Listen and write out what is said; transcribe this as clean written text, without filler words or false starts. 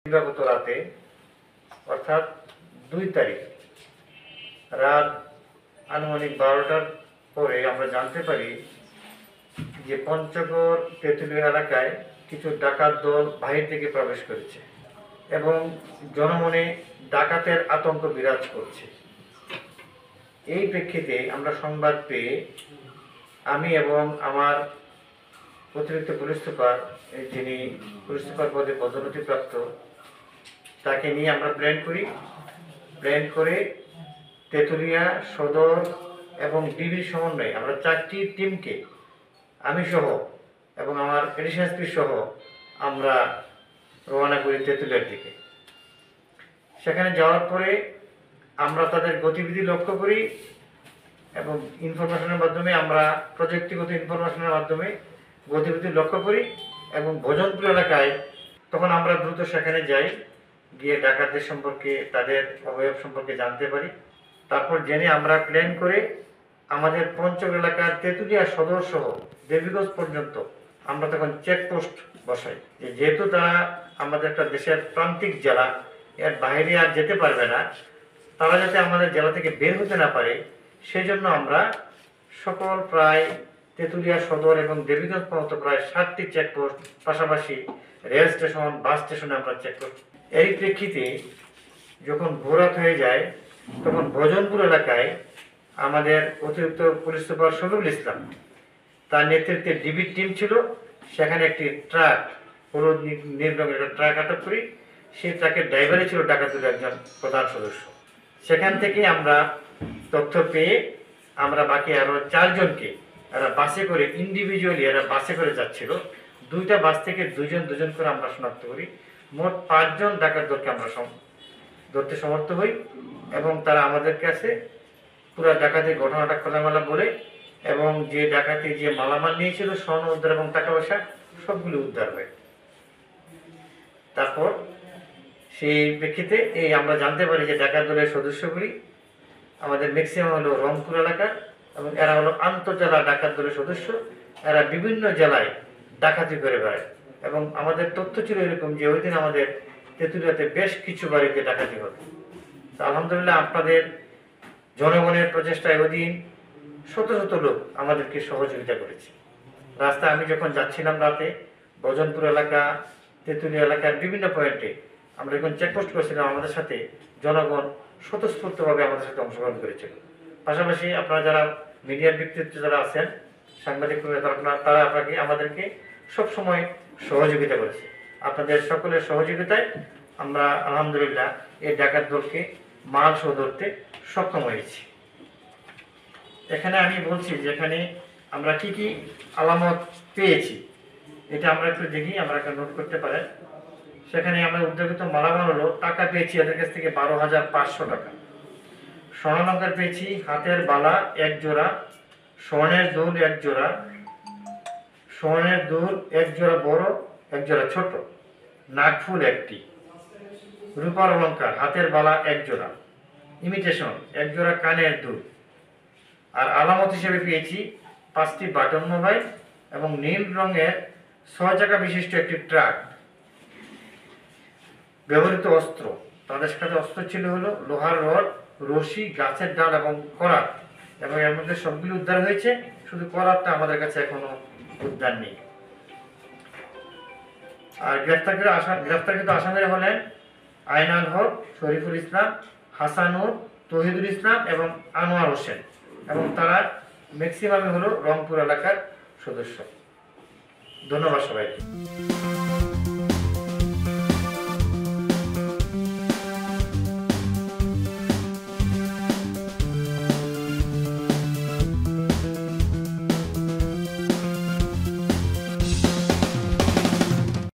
দিবাগত রাতে অর্থাৎ 2 তারিখ রাত আনুমানিক 12টার পরে আমরা জানতে পারি যে পঞ্চগড় তেঁতুলিয়া এলাকায় কিছু ডাকাত দল বাহির থেকে প্রবেশ করেছে এবং জনমনে ডাকাতের আতঙ্ক বিরাজ করছে। এই প্রেক্ষিতে আমরা সংবাদ পেয়ে আমি এবং আমার অতিরিক্ত পুলিশ সুপার, যিনি পুলিশ সুপার পদে পদোন্নতিপ্রাপ্ত, তাকে নিয়ে আমরা প্ল্যান করে তেঁতুলিয়া সদর এবং ডিবির সমন্বয়ে আমরা 4টি টিমকে আমি সহ এবং আমার এডিশনাল এসপি সহ আমরা রওনা করি তেঁতুলিয়ার দিকে। সেখানে যাওয়ার পরে আমরা তাদের গতিবিধি লক্ষ্য করি এবং ইনফরমেশনের মাধ্যমে আমরা প্রযুক্তিগত ইনফরমেশনের মাধ্যমে গতিবিধি লক্ষ্য করি এবং ভোজনপুর এলাকায় তখন আমরা দ্রুত সেখানে যাই, গিয়ে ডাকাতদের সম্পর্কে, তাদের অবয়ব সম্পর্কে জানতে পারি। তারপর জেনে আমরা প্ল্যান করে আমাদের পঞ্চগড় এলাকার তেঁতুলিয়া সদর সহ দেবীগঞ্জ পর্যন্ত আমরা তখন চেকপোস্ট বসাই, যেহেতু তারা আমাদের একটা দেশের প্রান্তিক জেলা, এর বাইরে আর যেতে পারবে না, তারা যাতে আমাদের জেলা থেকে বের হতে না পারে সেই জন্য আমরা সকল প্রায় তেঁতুলিয়া সদর এবং দেবীগঞ্জ পর্যন্ত প্রায় 7টি চেকপোস্ট, পাশাপাশি রেল স্টেশন, বাস স্টেশনে আমরা চেকপোস্ট। এই প্রেক্ষিতে যখন ভোরাত হয়ে যায় তখন ভোজনপুর এলাকায় আমাদের অতিরিক্ত পুলিশ সুপার শফিকুল ইসলাম, তার নেতৃত্বে ডিবির টিম ছিল, সেখানে একটি ট্রাক, হলুদ নীল রঙের একটা ট্রাক আটক করি। সেই ট্রাকের ড্রাইভারই ছিল ডাকাতের একজন প্রধান সদস্য। সেখান থেকে আমরা তথ্য পেয়ে আমরা বাকি আরও 4 জনকে এরা বাসে করে, ইন্ডিভিজুয়ালি এরা বাসে করে যাচ্ছিল, 2টা বাস থেকে 2জন করে আমরা শনাক্ত করি। মোট 5 জন ডাকাত দলকে আমরা ধরতে সমর্থ হই এবং তারা আমাদের কাছে পুরো ডাকাতির ঘটনাটা খোলামেলা বলে এবং যে ডাকাতি যে মালামাল নিয়েছিল, স্বর্ণ উদ্ধার এবং টাকা পয়সা সবগুলো উদ্ধার হয়। তারপর সেই প্রেক্ষিতে আমরা জানতে পারি যে ডাকাত দলের সদস্যগুলি আমাদের ম্যাক্সিমাম হলো রংপুর এলাকার এবং এরা হলো আন্তঃজেলা ডাকাত দলের সদস্য। এরা বিভিন্ন জেলায় ডাকাতি করে বেড়ায় এবং আমাদের তথ্য ছিল এরকম যে ওই দিন আমাদের তেঁতুলিয়াতে বেশ কিছু বাড়িতে ডাকাতি হতো। আলহামদুলিল্লাহ আপনাদের জনগণের প্রচেষ্টায় ওই দিন শত লোক আমাদেরকে সহযোগিতা করেছে। রাস্তায় আমি যখন যাচ্ছিলাম রাতে ভোজনপুর এলাকা, তেঁতুলিয়া এলাকার বিভিন্ন পয়েন্টে আমরা যখন চেকপোস্ট করেছিলাম, আমাদের সাথে জনগণ স্বতঃস্ফূর্তভাবে আমাদের সাথে অংশগ্রহণ করেছিল। পাশাপাশি আপনারা যারা মিডিয়ার ব্যক্তিত্ব যারা আছেন, সাংবাদিক, তারা আমাদেরকে সবসময় সহযোগিতা করেছে। আপনাদের সকলের সহযোগিতায় আমরা আলহামদুলিল্লাহ এই ডাকাত দলকে মাল সহ ধরতে সক্ষম হয়েছি। এখানে আমি বলছি যেখানে আমরা কি আলামত পেয়েছি, এটা আমরা একটু দেখি, আমরা একটা নোট করতে পারেন। সেখানে আমরা উদ্যোগিত মালামাল হলো টাকা পেয়েছি এদের কাছ থেকে 12,500 টাকা, স্বর্ণালঙ্কার পেয়েছি, হাতের বালা 1 জোড়া, স্বর্ণের দুল 1 জোড়া, স্বর্ণের দুল 1 জোড়া বড়, 1 জোড়া ছোট, নাকফুল 1টি, রূপার অলঙ্কার, হাতের বালা 1 জোড়া, ইমিটেশন 1 জোড়া কানের দুল। আর আলামত হিসেবে পেয়েছি 5টি বাটন মোবাইল এবং নীল রঙের 6 চাকা বিশিষ্ট একটি ট্রাক। ব্যবহৃত অস্ত্র, তাদের সাথে অস্ত্র ছিল হলো লোহার রড, রশি, গাছের ডাল এবং করাত, এবং এর মধ্যে সবগুলো উদ্ধার হয়েছে, শুধু করাতটা আমাদের কাছে এখনো উদ্ধার নেই। আর গ্রেফতারকৃত আসামিরা হলেন আইনাল হক, শরীফুল ইসলাম, হাসানুর, তহিদুল ইসলাম এবং আনোয়ার হোসেন, এবং তারা ম্যাক্সিমামই হলো রংপুর এলাকার সদস্য। ধন্যবাদ সবাইকে।